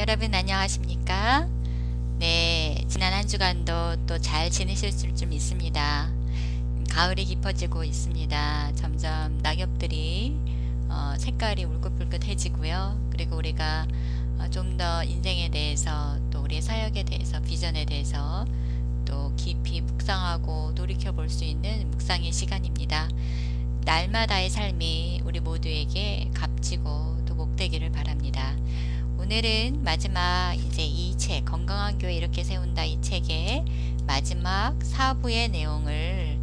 여러분 안녕하십니까? 네, 지난 한 주간도 또 잘 지내셨을 줄 믿습니다. 가을이 깊어지고 있습니다. 점점 낙엽들이 색깔이 울긋불긋해지고요. 그리고 우리가 좀 더 인생에 대해서 또 우리의 사역에 대해서 비전에 대해서 또 깊이 묵상하고 돌이켜 볼 수 있는 묵상의 시간입니다. 날마다의 삶이 우리 모두에게 값지고 또 복되기를 바랍니다. 오늘은 마지막 이제 이 책 건강한 교회 이렇게 세운다 이 책의 마지막 4부의 내용을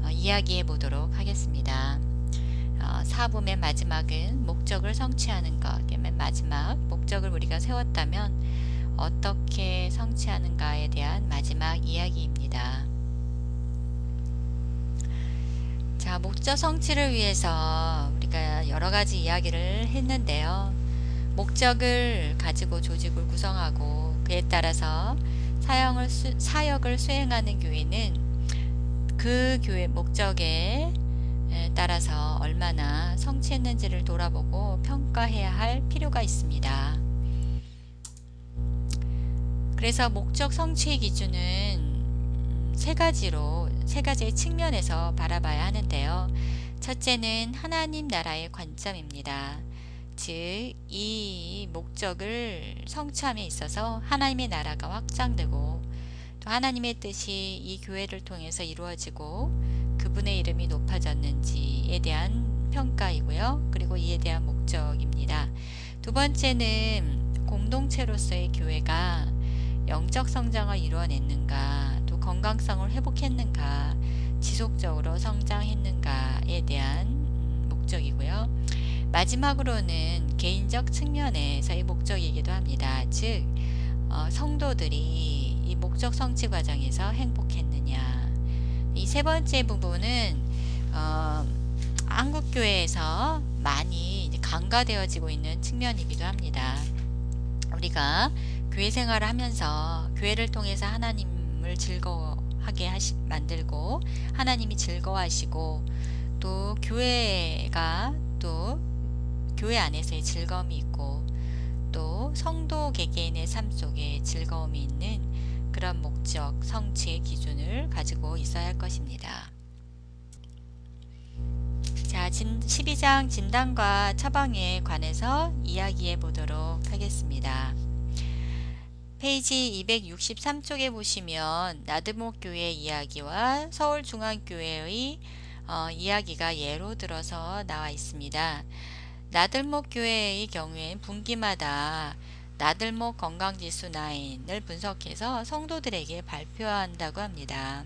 이야기해 보도록 하겠습니다. 4부 맨 마지막은 목적을 성취하는 것. 맨 마지막 목적을 우리가 세웠다면 어떻게 성취하는가에 대한 마지막 이야기입니다. 자, 목적 성취를 위해서 우리가 여러 가지 이야기를 했는데요. 목적을 가지고 조직을 구성하고 그에 따라서 사역을 수행하는 교회는 그 교회 목적에 따라서 얼마나 성취했는지를 돌아보고 평가해야 할 필요가 있습니다. 그래서 목적 성취의 기준은 세 가지의 측면에서 바라봐야 하는데요. 첫째는 하나님 나라의 관점입니다. 즉, 이 목적을 성취함에 있어서 하나님의 나라가 확장되고 또 하나님의 뜻이 이 교회를 통해서 이루어지고 그분의 이름이 높아졌는지에 대한 평가이고요. 그리고 이에 대한 목적입니다. 두 번째는 공동체로서의 교회가 영적 성장을 이루어냈는가, 또 건강성을 회복했는가, 지속적으로 성장했는가에 대한 목적이고요. 마지막으로는 개인적 측면에서의 목적이기도 합니다. 즉, 성도들이 이 목적 성취 과정에서 행복했느냐. 이 세 번째 부분은 한국교회에서 많이 이제 간과되어지고 있는 측면이기도 합니다. 우리가 교회 생활을 하면서 교회를 통해서 하나님을 즐거워하게 만들고 하나님이 즐거워하시고 또 교회가 또 교회 안에서의 즐거움이 있고 또 성도 개개인의 삶 속에 즐거움이 있는 그런 목적 성취의 기준을 가지고 있어야 할 것입니다. 자, 12장 진단과 처방에 관해서 이야기해 보도록 하겠습니다. 페이지 263쪽에 보시면 나드목 교회 이야기와 서울중앙교회의 이야기가 예로 들어서 나와 있습니다. 나들목 교회의 경우엔 분기마다 나들목 건강지수 9을 분석해서 성도들에게 발표한다고 합니다.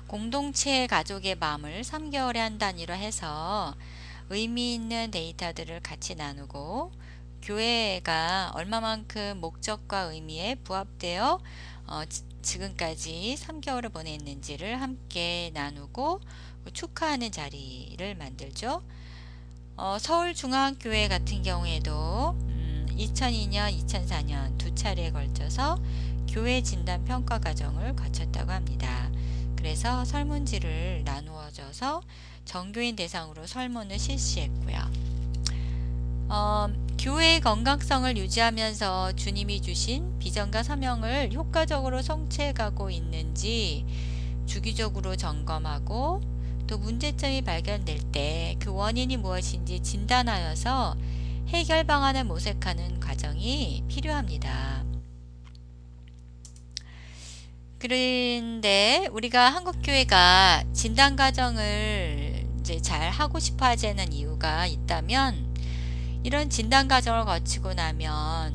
공동체 가족의 마음을 3개월에 한 단위로 해서 의미 있는 데이터들을 같이 나누고 교회가 얼마만큼 목적과 의미에 부합되어 지금까지 3개월을 보냈는지를 함께 나누고 축하하는 자리를 만들죠. 서울중앙교회 같은 경우에도 2002년, 2004년 두 차례에 걸쳐서 교회 진단 평가 과정을 거쳤다고 합니다. 그래서 설문지를 나누어져서 전교인 대상으로 설문을 실시했고요. 교회의 건강성을 유지하면서 주님이 주신 비전과 사명을 효과적으로 성취해가고 있는지 주기적으로 점검하고 또 문제점이 발견될 때 그 원인이 무엇인지 진단하여서 해결 방안을 모색하는 과정이 필요합니다. 그런데 우리가 한국교회가 진단 과정을 이제 잘 하고 싶어 하지 않는 이유가 있다면 이런 진단 과정을 거치고 나면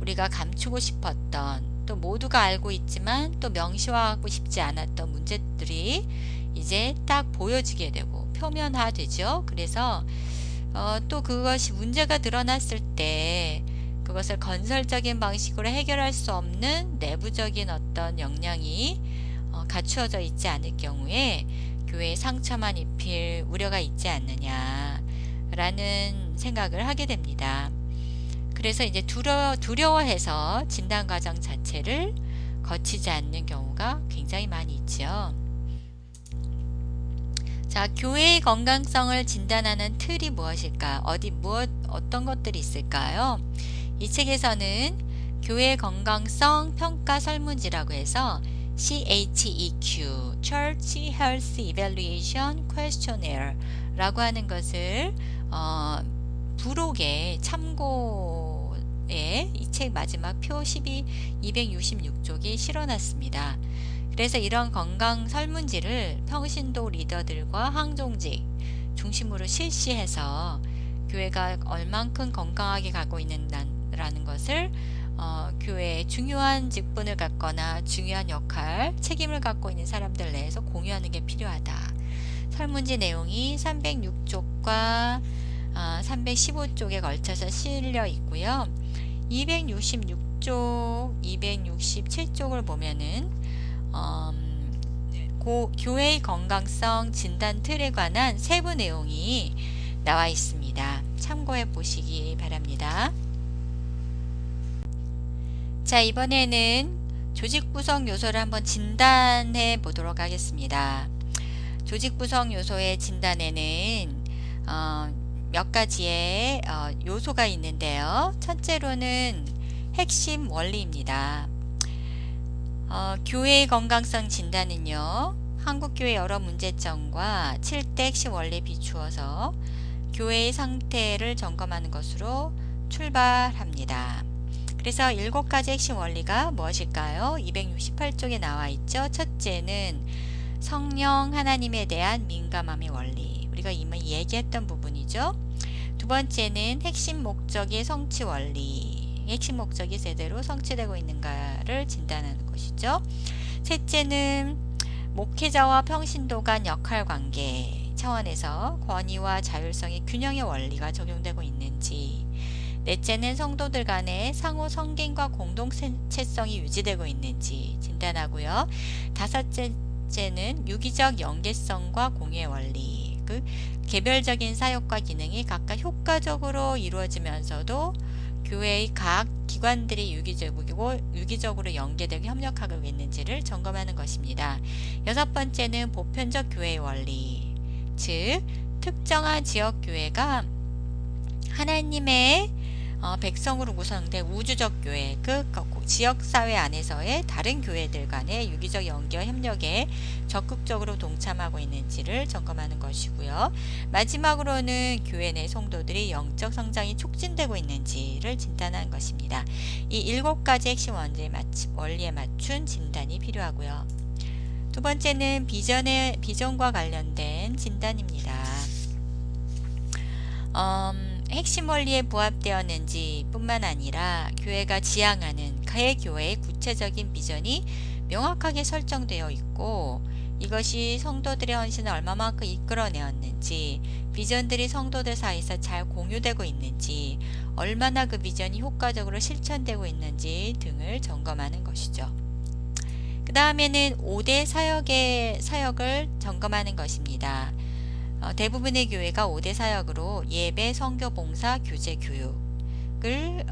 우리가 감추고 싶었던 또 모두가 알고 있지만 또 명시화하고 싶지 않았던 문제들이 이제 딱 보여지게 되고 표면화되죠. 그래서 또 그것이 문제가 드러났을 때 그것을 건설적인 방식으로 해결할 수 없는 내부적인 어떤 역량이 갖추어져 있지 않을 경우에 교회에 상처만 입힐 우려가 있지 않느냐라는 생각을 하게 됩니다. 그래서 이제 두려워해서 진단 과정 자체를 거치지 않는 경우가 굉장히 많이 있죠. 자, 교회의 건강성을 진단하는 틀이 무엇일까? 어떤 것들이 있을까요? 이 책에서는 교회 건강성 평가 설문지라고 해서 CHEQ, Church Health Evaluation Questionnaire 라고 하는 것을 부록에 참고에 이 책 마지막 표 266쪽에 실어놨습니다. 그래서 이런 건강 설문지를 평신도 리더들과 항종직 중심으로 실시해서 교회가 얼만큼 건강하게 가고 있는라는 것을 교회에 중요한 직분을 갖거나 중요한 역할, 책임을 갖고 있는 사람들 내에서 공유하는 게 필요하다. 설문지 내용이 306쪽과 315쪽에 걸쳐서 실려 있고요. 266쪽, 267쪽을 보면은 교회의 건강성 진단 틀에 관한 세부 내용이 나와 있습니다. 참고해 보시기 바랍니다. 자, 이번에는 조직 구성 요소를 한번 진단해 보도록 하겠습니다. 조직 구성 요소의 진단에는 몇 가지의 요소가 있는데요. 첫째로는 핵심 원리입니다. 교회의 건강성 진단은요, 한국교회 여러 문제점과 7대 핵심 원리에 비추어서 교회의 상태를 점검하는 것으로 출발합니다. 그래서 7가지 핵심 원리가 무엇일까요? 268쪽에 나와 있죠. 첫째는 성령 하나님에 대한 민감함의 원리. 우리가 이미 얘기했던 부분이죠. 두 번째는 핵심 목적의 성취 원리. 핵심 목적이 제대로 성취되고 있는가를 진단하는 것이죠. 셋째는 목회자와 평신도 간 역할 관계 차원에서 권위와 자율성의 균형의 원리가 적용되고 있는지. 넷째는 성도들 간의 상호 성갱과 공동체성이 유지되고 있는지 진단하고요. 다섯째는 유기적 연계성과 공유의 원리, 그 개별적인 사역과 기능이 각각 효과적으로 이루어지면서도 교회의 각 기관들이 유기적으로 연계되고 협력하고 있는지를 점검하는 것입니다. 여섯 번째는 보편적 교회의 원리, 즉 특정한 지역 교회가 하나님의 백성으로 구성된 우주적 교회, 그 지역사회 안에서의 다른 교회들 간의 유기적 연계와 협력에 적극적으로 동참하고 있는지를 점검하는 것이고요. 마지막으로는 교회 내 성도들이 영적 성장이 촉진되고 있는지를 진단하는 것입니다. 이 7가지 핵심 원리에 맞춘 진단이 필요하고요. 두 번째는 비전과 관련된 진단입니다. 핵심 원리에 부합되었는지 뿐만 아니라 교회가 지향하는 그 교회의 구체적인 비전이 명확하게 설정되어 있고 이것이 성도들의 헌신을 얼마만큼 이끌어내었는지, 비전들이 성도들 사이에서 잘 공유되고 있는지, 얼마나 그 비전이 효과적으로 실천되고 있는지 등을 점검하는 것이죠. 그 다음에는 5대 사역을 점검하는 것입니다. 대부분의 교회가 5대 사역으로 예배, 선교, 봉사, 교제, 교육을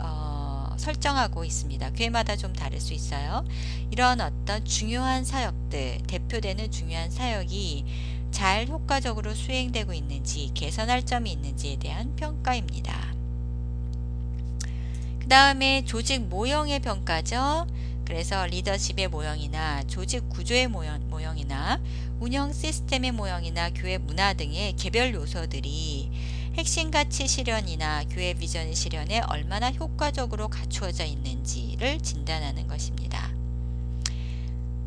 설정하고 있습니다. 교회마다 좀 다를 수 있어요. 이런 어떤 중요한 사역들, 대표되는 중요한 사역이 잘 효과적으로 수행되고 있는지, 개선할 점이 있는지에 대한 평가입니다. 그 다음에 조직 모형의 평가죠. 그래서 리더십의 모형이나 조직 구조의 모형이나 운영 시스템의 모형이나 교회 문화 등의 개별 요소들이 핵심 가치 실현이나 교회 비전의 실현에 얼마나 효과적으로 갖추어져 있는지를 진단하는 것입니다.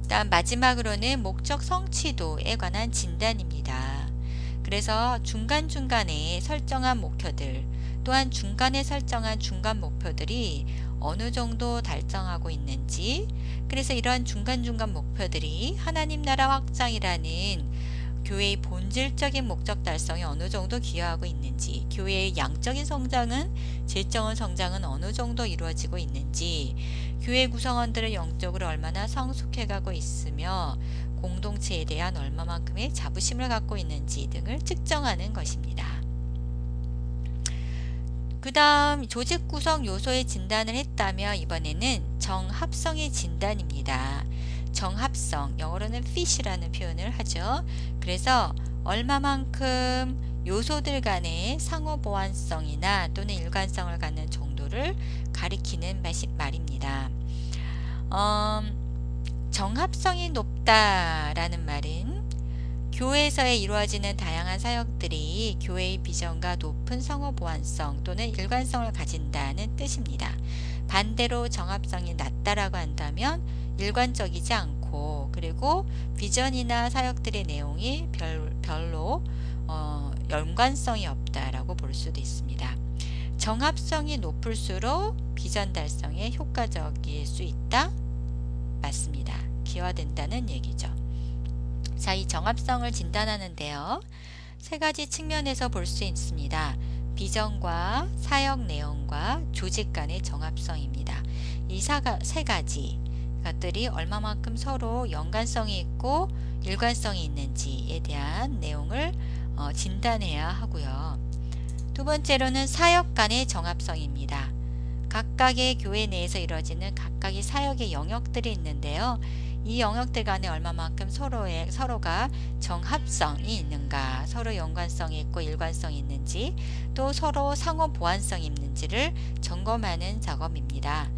다음 마지막으로는 목적 성취도에 관한 진단입니다. 그래서 중간중간에 설정한 목표들 또한 중간에 설정한 중간 목표들이 어느 정도 달성하고 있는지, 그래서 이러한 중간중간 목표들이 하나님 나라 확장이라는 교회의 본질적인 목적 달성에 어느 정도 기여하고 있는지, 교회의 양적인 성장은, 질적인 성장은 어느 정도 이루어지고 있는지, 교회 구성원들을 영적으로 얼마나 성숙해가고 있으며 공동체에 대한 얼마만큼의 자부심을 갖고 있는지 등을 측정하는 것입니다. 그 다음 조직 구성 요소의 진단을 했다면 이번에는 정합성의 진단입니다. 정합성, 영어로는 fit이라는 표현을 하죠. 그래서 얼마만큼 요소들 간의 상호 보완성이나 또는 일관성을 갖는 정도를 정도를 가리키는 말입니다. 정합성이 높다라는 말은 교회에서 이루어지는 다양한 사역들이 교회의 비전과 높은 성호 보완성 또는 일관성을 가진다는 뜻입니다. 반대로 정합성이 낮다라고 한다면 일관적이지 않고, 그리고 비전이나 사역들의 내용이 별로 연관성이 없다라고 볼 수도 있습니다. 정합성이 높을수록 비전 달성에 효과적일 수 있다? 맞습니다. 기여된다는 얘기죠. 자, 이 정합성을 진단하는데요, 세 가지 측면에서 볼 수 있습니다. 비전과 사역 내용과 조직 간의 정합성입니다. 이 세 가지 것들이 얼마만큼 서로 연관성이 있고 일관성이 있는지에 대한 내용을 진단해야 하고요. 두 번째로는 사역 간의 정합성입니다. 각각의 교회 내에서 이루어지는 각각의 사역의 영역들이 있는데요, 이 영역들 간에 얼마만큼 서로가 정합성이 있는가, 서로 연관성이 있고 일관성이 있는지, 또 서로 상호 보완성이 있는지를 점검하는 작업입니다.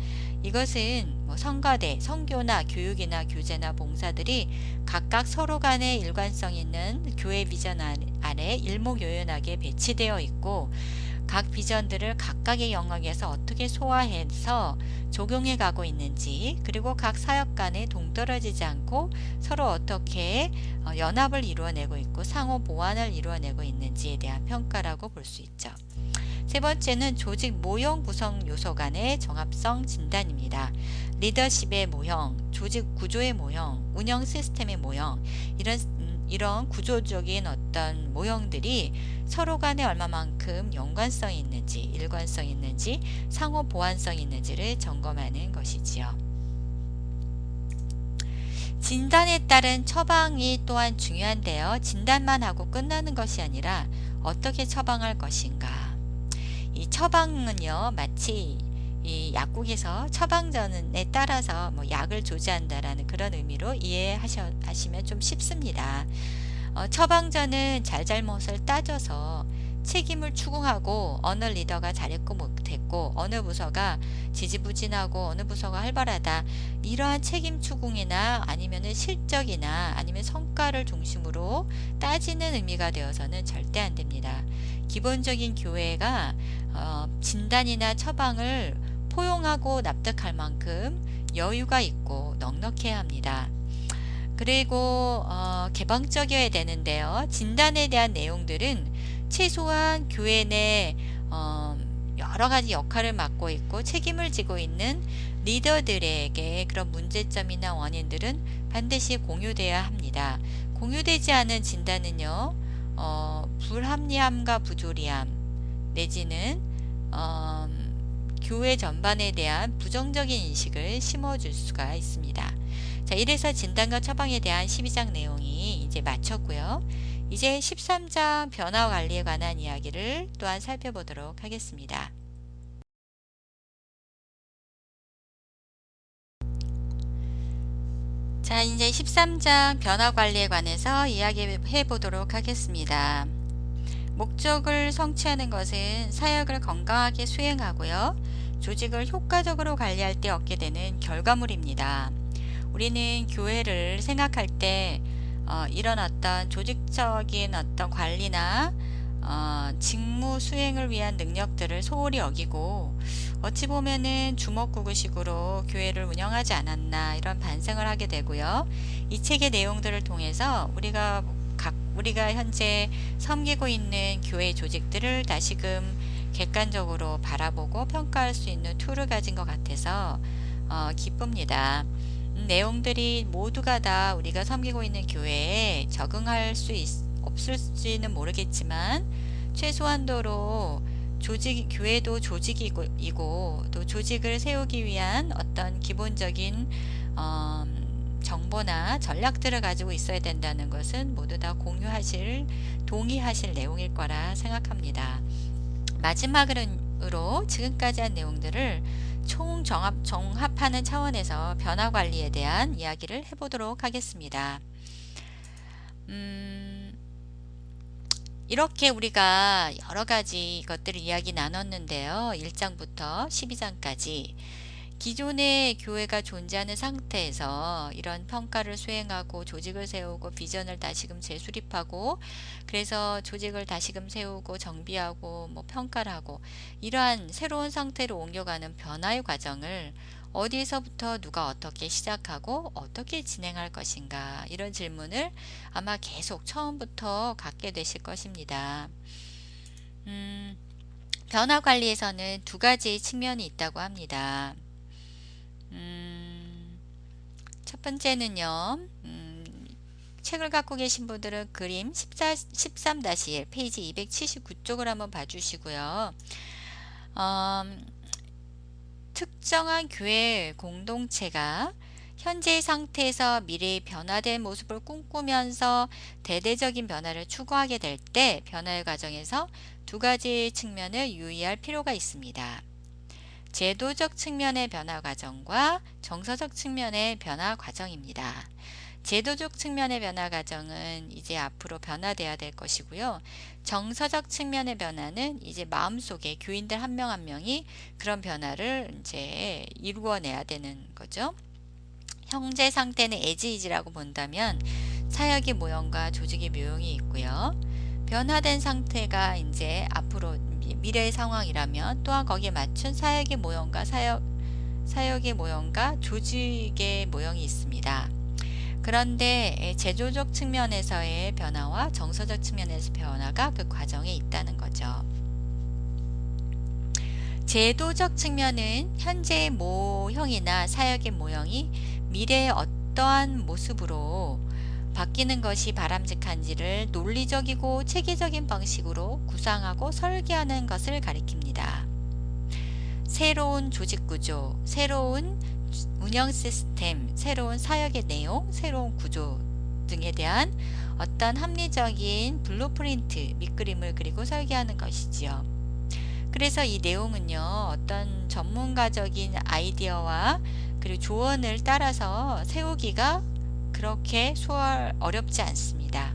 이것은 성가대, 선교나 교육이나 교제나 봉사들이 각각 서로 간의 일관성 있는 교회 비전 안에 일목요연하게 배치되어 있고, 각 비전들을 각각의 영역에서 어떻게 소화해서 적용해 가고 있는지, 그리고 각 사역 간에 동떨어지지 않고 서로 어떻게 연합을 이루어내고 있고 상호 보완을 이루어내고 있는지에 대한 평가라고 볼 수 있죠. 세 번째는 조직 모형 구성 요소 간의 정합성 진단입니다. 리더십의 모형, 조직 구조의 모형, 운영 시스템의 모형, 이런 구조적인 어떤 모형들이 서로 간에 얼마만큼 연관성이 있는지, 일관성이 있는지, 상호 보완성이 있는지를 점검하는 것이지요. 진단에 따른 처방이 또한 중요한데요, 진단만 하고 끝나는 것이 아니라 어떻게 처방할 것인가. 이 처방은요, 마치 이 약국에서 처방전에 따라서 약을 조제한다라는 그런 의미로 이해하시면 좀 쉽습니다. 처방전은 잘잘못을 따져서 책임을 추궁하고 어느 리더가 잘했고 못했고 어느 부서가 지지부진하고 어느 부서가 활발하다, 이러한 책임 추궁이나 아니면 실적이나 아니면 성과를 중심으로 따지는 의미가 되어서는 절대 안 됩니다. 기본적인 교회가 진단이나 처방을 포용하고 납득할 만큼 여유가 있고 넉넉해야 합니다. 그리고 개방적이어야 되는데요, 진단에 대한 내용들은 최소한 교회 내 여러 가지 역할을 맡고 있고 책임을 지고 있는 리더들에게 그런 문제점이나 원인들은 반드시 공유돼야 합니다. 공유되지 않은 진단은요, 불합리함과 부조리함 내지는 교회 전반에 대한 부정적인 인식을 심어줄 수가 있습니다. 자, 이래서 진단과 처방에 대한 12장 내용이 이제 마쳤고요. 이제 13장 변화 관리에 관한 이야기를 또한 살펴보도록 하겠습니다. 자, 이제 13장 변화 관리에 관해서 이야기해 보도록 하겠습니다. 목적을 성취하는 것은 사역을 건강하게 수행하고요, 조직을 효과적으로 관리할 때 얻게 되는 결과물입니다. 우리는 교회를 생각할 때 이런 어떤 조직적인 어떤 관리나 직무 수행을 위한 능력들을 소홀히 여기고 어찌 보면은 주먹구구식으로 교회를 운영하지 않았나, 이런 반성을 하게 되고요. 이 책의 내용들을 통해서 우리가 현재 섬기고 있는 교회 조직들을 다시금 객관적으로 바라보고 평가할 수 있는 툴을 가진 것 같아서 기쁩니다. 내용들이 모두가 다 우리가 섬기고 있는 교회에 적응할 수 없을지는 모르겠지만 최소한도로 교회도 조직이고 또 조직을 세우기 위한 어떤 기본적인 정보나 전략들을 가지고 있어야 된다는 것은 모두 다 동의하실 내용일 거라 생각합니다. 마지막으로 지금까지 한 내용들을 정합하는 차원에서 변화 관리에 대한 이야기를 해보도록 하겠습니다. 이렇게 우리가 여러 가지 것들을 이야기 나눴는데요. 1장부터 12장까지. 기존의 교회가 존재하는 상태에서 이런 평가를 수행하고 조직을 세우고 비전을 다시금 재수립하고 그래서 조직을 다시금 세우고 정비하고 뭐 평가를 하고 이러한 새로운 상태로 옮겨가는 변화의 과정을 어디에서부터 누가 어떻게 시작하고 어떻게 진행할 것인가 이런 질문을 아마 계속 처음부터 갖게 되실 것입니다. 변화 관리에서는 두 가지 측면이 있다고 합니다. 첫 번째는요, 책을 갖고 계신 분들은 그림 13-1 페이지 279쪽을 한번 봐주시고요. 특정한 교회 공동체가 현재의 상태에서 미래의 변화된 모습을 꿈꾸면서 대대적인 변화를 추구하게 될 때 변화의 과정에서 두 가지 측면을 유의할 필요가 있습니다. 제도적 측면의 변화 과정과 정서적 측면의 변화 과정입니다. 제도적 측면의 변화 과정은 이제 앞으로 변화돼야 될 것이고요. 정서적 측면의 변화는 이제 마음속에 교인들 한 명 한 명이 그런 변화를 이제 이루어내야 되는 거죠. 현재 상태는 에지이지라고 본다면 사역의 모형과 조직의 묘형이 있고요. 변화된 상태가 이제 앞으로 미래의 상황이라면 또한 거기에 맞춘 사역의 모형과 사역의 모형과 조직의 모형이 있습니다. 그런데 제도적 측면에서의 변화와 정서적 측면에서 변화가 그 과정에 있다는 거죠. 제도적 측면은 현재의 모형이나 사역의 모형이 미래의 어떠한 모습으로 바뀌는 것이 바람직한지를 논리적이고 체계적인 방식으로 구상하고 설계하는 것을 가리킵니다. 새로운 조직 구조, 새로운 운영 시스템, 새로운 사역의 내용, 새로운 구조 등에 대한 어떤 합리적인 블루프린트, 밑그림을 그리고 설계하는 것이지요. 그래서 이 내용은요, 어떤 전문가적인 아이디어와 그리고 조언을 따라서 세우기가 그렇게 어렵지 않습니다.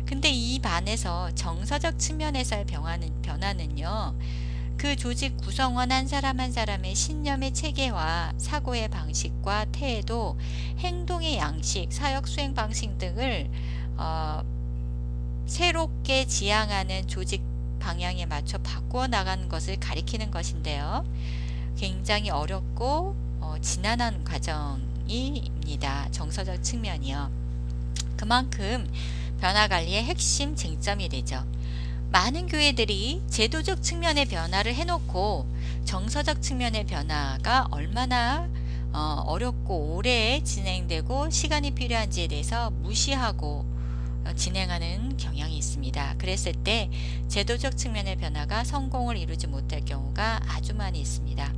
근데 이 반에서 정서적 측면에서의 변화는요, 그 조직 구성원 한 사람 한 사람의 신념의 체계와 사고의 방식과 태도, 행동의 양식, 사역 수행 방식 등을 새롭게 지향하는 조직 방향에 맞춰 바꾸어 나가는 것을 가리키는 것인데요. 굉장히 어렵고 지난한 과정입니다. 정서적 측면이요. 그만큼 변화관리의 핵심 쟁점이 되죠. 많은 교회들이 제도적 측면의 변화를 해놓고 정서적 측면의 변화가 얼마나 어렵고 오래 진행되고 시간이 필요한지에 대해서 무시하고 진행하는 경향이 있습니다. 그랬을 때 제도적 측면의 변화가 성공을 이루지 못할 경우가 아주 많이 있습니다.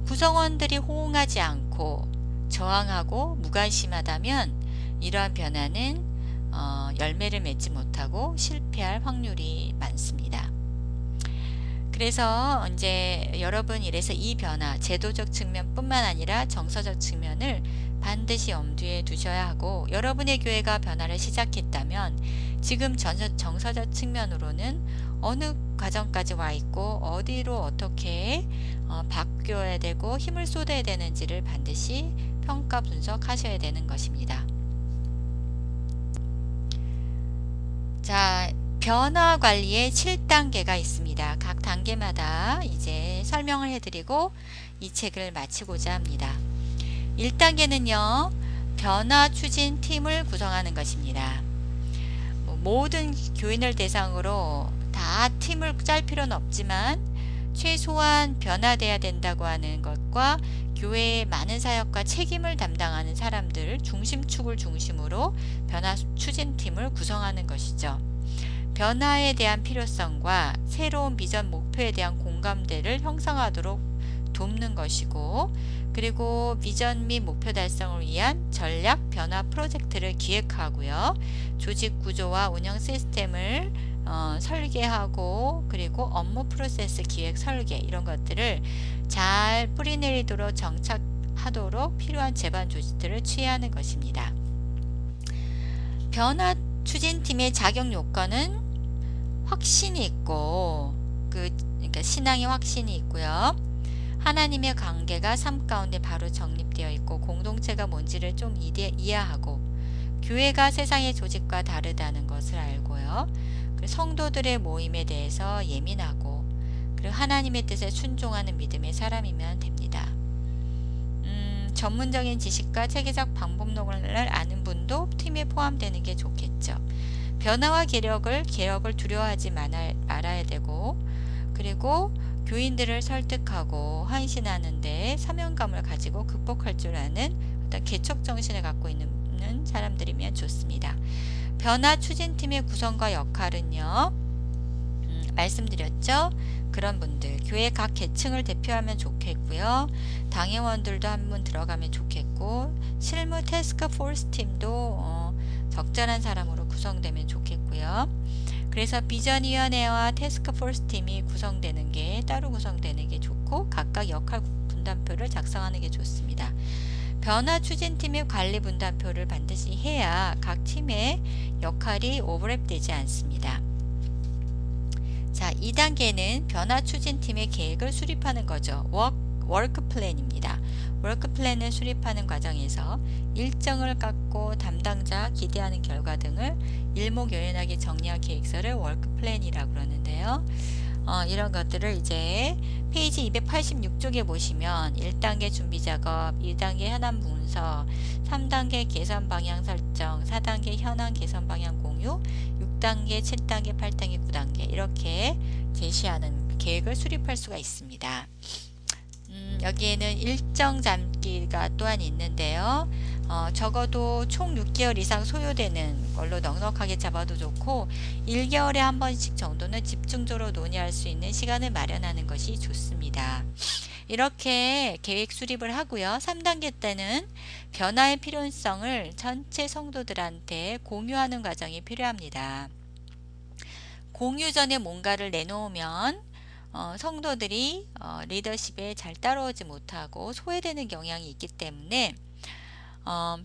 구성원들이 호응하지 않고 저항하고 무관심하다면 이러한 변화는 열매를 맺지 못하고 실패할 확률이 많습니다. 그래서 이제 여러분 이래서 이 변화, 제도적 측면뿐만 아니라 정서적 측면을 반드시 염두에 두셔야 하고, 여러분의 교회가 변화를 시작했다면 지금 정서적 측면으로는 어느 과정까지 와 있고 어디로 어떻게 바뀌어야 되고 힘을 쏟아야 되는지를 반드시 평가 분석하셔야 되는 것입니다. 자, 변화 관리의 7단계가 있습니다. 각 단계마다 이제 설명을 해드리고 이 책을 마치고자 합니다. 1단계는요, 변화 추진 팀을 구성하는 것입니다. 모든 교인을 대상으로 다 팀을 짤 필요는 없지만 최소한 변화돼야 된다고 하는 것과 교회의 많은 사역과 책임을 담당하는 사람들 중심축을 중심으로 변화 추진팀을 구성하는 것이죠. 변화에 대한 필요성과 새로운 비전 목표에 대한 공감대를 형성하도록 돕는 것이고, 그리고 비전 및 목표 달성을 위한 전략 변화 프로젝트를 기획하고요. 조직 구조와 운영 시스템을 설계하고, 그리고 업무 프로세스 기획 설계 이런 것들을 잘 뿌리내리도록 정착하도록 필요한 제반 조치들을 취하는 것입니다. 변화 추진팀의 자격 요건은 확신이 있고 그러니까 신앙의 확신이 있고요. 하나님의 관계가 삶 가운데 바로 정립되어 있고 공동체가 뭔지를 좀 이해하고 교회가 세상의 조직과 다르다는 것을 알고요. 그리고 성도들의 모임에 대해서 예민하고 그리고 하나님의 뜻에 순종하는 믿음의 사람이면 됩니다. 전문적인 지식과 체계적 방법론을 아는 분도 팀에 포함되는 게 좋겠죠. 변화와 개혁을 두려워하지 말아야 되고 그리고 교인들을 설득하고 헌신하는데 사명감을 가지고 극복할 줄 아는 어떤 개척 정신을 갖고 있는 사람들이면 좋습니다. 변화 추진팀의 구성과 역할은요. 말씀드렸죠. 그런 분들 교회 각 계층을 대표하면 좋겠고요. 당회원들도 한번 들어가면 좋겠고 실무 태스크 포스 팀도 적절한 사람으로 구성되면 좋겠고요. 그래서 비전위원회와 태스크포스 팀이 따로 구성되는 게 좋고 각각 역할 분담표를 작성하는 게 좋습니다. 변화 추진팀의 관리 분담표를 반드시 해야 각 팀의 역할이 오버랩되지 않습니다. 자, 2단계는 변화 추진팀의 계획을 수립하는 거죠. 워크 플랜입니다. 워크 플랜을 수립하는 과정에서 일정을 갖고 담당자 기대하는 결과 등을 일목요연하게 정리한 계획서를 워크 플랜이라고 그러는데요. 이런 것들을 이제 페이지 286쪽에 보시면 1단계 준비 작업, 2단계 현안 문서, 3단계 개선 방향 설정, 4단계 현안 개선 방향 공유, 6단계, 7단계, 8단계, 9단계 이렇게 제시하는 계획을 수립할 수가 있습니다. 여기에는 일정 잡기가 또한 있는데요. 적어도 총 6개월 이상 소요되는 걸로 넉넉하게 잡아도 좋고 1개월에 한 번씩 정도는 집중적으로 논의할 수 있는 시간을 마련하는 것이 좋습니다. 이렇게 계획 수립을 하고요. 3단계 때는 변화의 필요성을 전체 성도들한테 공유하는 과정이 필요합니다. 공유 전에 뭔가를 내놓으면 성도들이 리더십에 잘 따라오지 못하고 소외되는 경향이 있기 때문에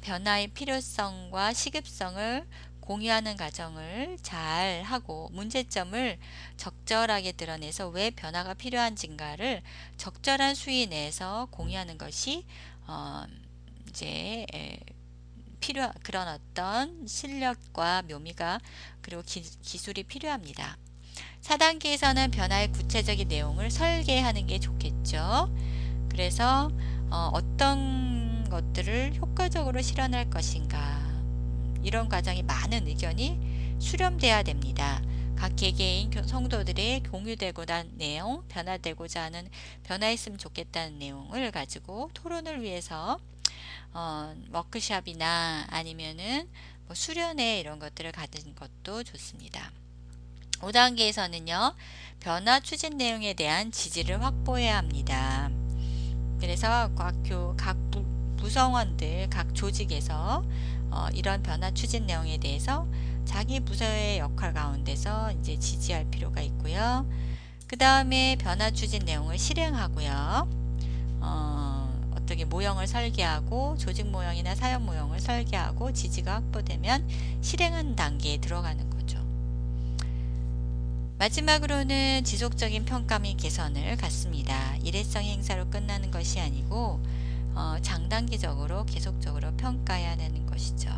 변화의 필요성과 시급성을 공유하는 과정을 잘 하고 문제점을 적절하게 드러내서 왜 변화가 필요한지를 적절한 수위 내에서 공유하는 것이 이제 그런 어떤 실력과 묘미가 그리고 기술이 필요합니다. 4단계에서는 변화의 구체적인 내용을 설계하는 게 좋겠죠. 그래서 어떤 것들을 효과적으로 실현할 것인가 이런 과정에 많은 의견이 수렴돼야 됩니다. 각 개개인 성도들의 공유되고자 하는 내용, 변화되고자 하는 변화했으면 좋겠다는 내용을 가지고 토론을 위해서 워크숍이나 아니면은 뭐 수련회 이런 것들을 가진 것도 좋습니다. 5단계에서는요. 변화 추진 내용에 대한 지지를 확보해야 합니다. 그래서 각 부서원들, 각 조직에서 이런 변화 추진 내용에 대해서 자기 부서의 역할 가운데서 이제 지지할 필요가 있고요. 그 다음에 변화 추진 내용을 실행하고요. 어떻게 모형을 설계하고 조직 모형이나 사역 모형을 설계하고 지지가 확보되면 실행하는 단계에 들어가는 거죠. 마지막으로는 지속적인 평가 및 개선을 갖습니다. 일회성 행사로 끝나는 것이 아니고 장단기적으로 계속적으로 평가해야 하는 것이죠.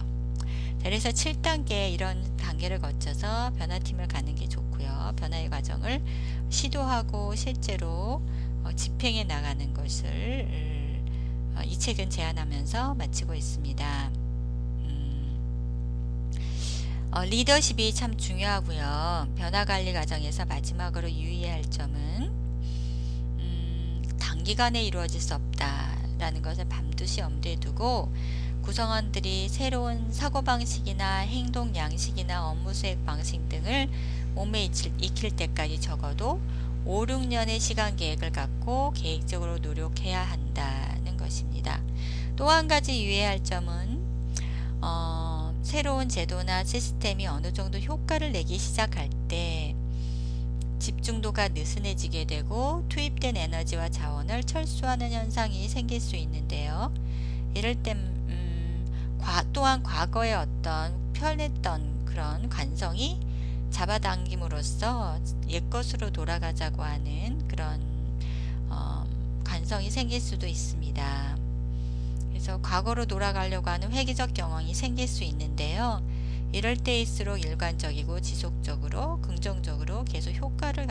그래서 7단계 이런 단계를 거쳐서 변화팀을 가는 게 좋고요. 변화의 과정을 시도하고 실제로 집행해 나가는 것을 이 책은 제안하면서 마치고 있습니다. 리더십이 참 중요하고요. 변화관리 과정에서 마지막으로 유의해야 할 점은 단기간에 이루어질 수 없다라는 것을 반드시 염두에 두고 구성원들이 새로운 사고방식이나 행동 양식이나 업무 수행 방식 등을 몸에 익힐 때까지 적어도 5, 6년의 시간 계획을 갖고 계획적으로 노력해야 한다는 것입니다. 또 한 가지 유의해야 할 점은 새로운 제도나 시스템이 어느 정도 효과를 내기 시작할 때 집중도가 느슨해지게 되고 투입된 에너지와 자원을 철수하는 현상이 생길 수 있는데요. 이럴 땐 또한 과거의 어떤 편했던 그런 관성이 잡아당김으로써 옛것으로 돌아가자고 하는 그런 관성이 생길 수도 있습니다. 그래서 과거로 돌아가려고 하는 회귀적 경험이 생길 수 있는데요. 이럴 때일수록 일관적이고 지속적으로 긍정적으로 계속 효과를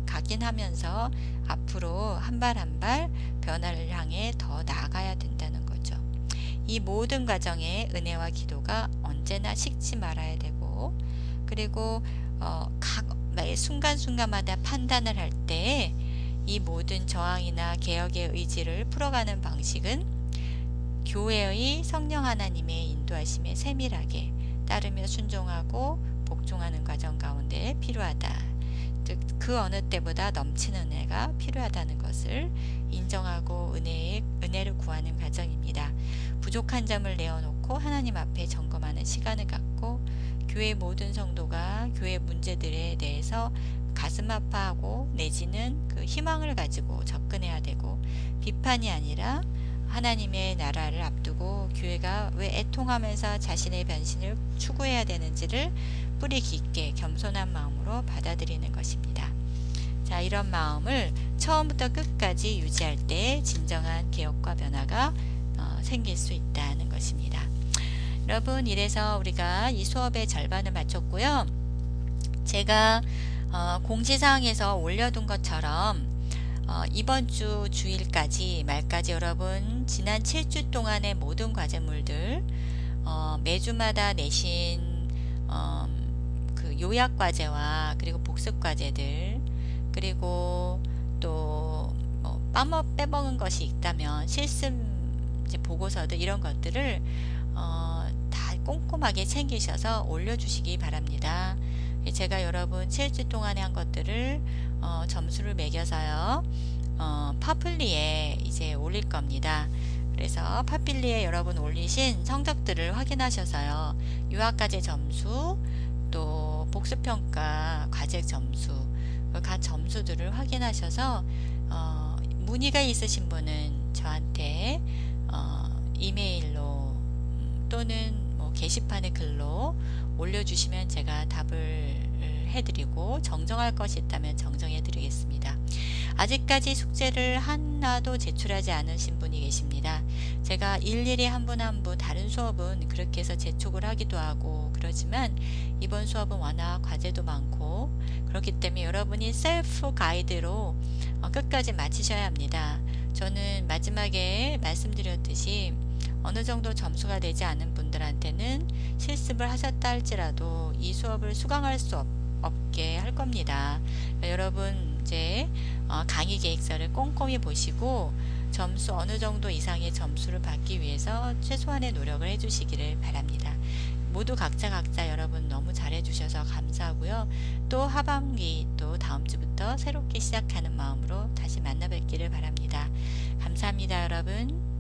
각인하면서 앞으로 한 발 한 발 변화를 향해 더 나아가야 된다는 거죠. 이 모든 과정에 은혜와 기도가 언제나 식지 말아야 되고, 그리고 매 순간순간마다 판단을 할 때 이 모든 저항이나 개혁의 의지를 풀어가는 방식은 교회의 성령 하나님의 인도하심에 세밀하게 따르며 순종하고 복종하는 과정 가운데 필요하다. 즉 그 어느 때보다 넘치는 은혜가 필요하다는 것을 인정하고 은혜를 구하는 과정입니다. 부족한 점을 내어놓고 하나님 앞에 점검하는 시간을 갖고 교회 모든 성도가 교회 문제들에 대해서 가슴 아파하고 내지는 그 희망을 가지고 접근해야 되고, 비판이 아니라 하나님의 나라를 앞두고 교회가 왜 애통하면서 자신의 변신을 추구해야 되는지를 뿌리 깊게 겸손한 마음으로 받아들이는 것입니다. 자, 이런 마음을 처음부터 끝까지 유지할 때 진정한 개혁과 변화가 생길 수 있다는 것입니다. 여러분, 이래서 우리가 이 수업의 절반을 마쳤고요. 제가 공지사항에서 올려둔 것처럼 이번 주 주일까지 말까지 여러분 지난 7주 동안의 모든 과제물들 매주마다 내신 그 요약 과제와 그리고 복습 과제들, 그리고 또 빼먹은 것이 있다면 실습 보고서들, 이런 것들을 다 꼼꼼하게 챙기셔서 올려주시기 바랍니다. 제가 여러분 7주 동안에 한 것들을 점수를 매겨서요 파플리에 이제 올릴 겁니다. 그래서 파필리에 여러분 올리신 성적들을 확인하셔서요, 유학과제 점수, 또 복습평가 과제 점수, 각 점수들을 확인하셔서 문의가 있으신 분은 저한테 이메일로 또는 게시판에 글로 올려주시면 제가 답을 해드리고, 정정할 것이 있다면 정정해 드리겠습니다. 아직까지 숙제를 하나도 제출하지 않으신 분이 계십니다. 제가 일일이 한 분 한 분 다른 수업은 그렇게 해서 재촉을 하기도 하고 그러지만, 이번 수업은 워낙 과제도 많고 그렇기 때문에 여러분이 셀프 가이드로 끝까지 마치셔야 합니다. 저는 마지막에 말씀드렸듯이 어느 정도 점수가 되지 않은 분들한테는 실습을 하셨다 할지라도 이 수업을 수강할 수 없게 할 겁니다. 여러분 이제 강의 계획서를 꼼꼼히 보시고 점수 어느 정도 이상의 점수를 받기 위해서 최소한의 노력을 해주시기를 바랍니다. 모두 각자 여러분 너무 잘해주셔서 감사하고요. 또 하반기 또 다음 주부터 새롭게 시작하는 마음으로 다시 만나 뵙기를 바랍니다. 감사합니다, 여러분.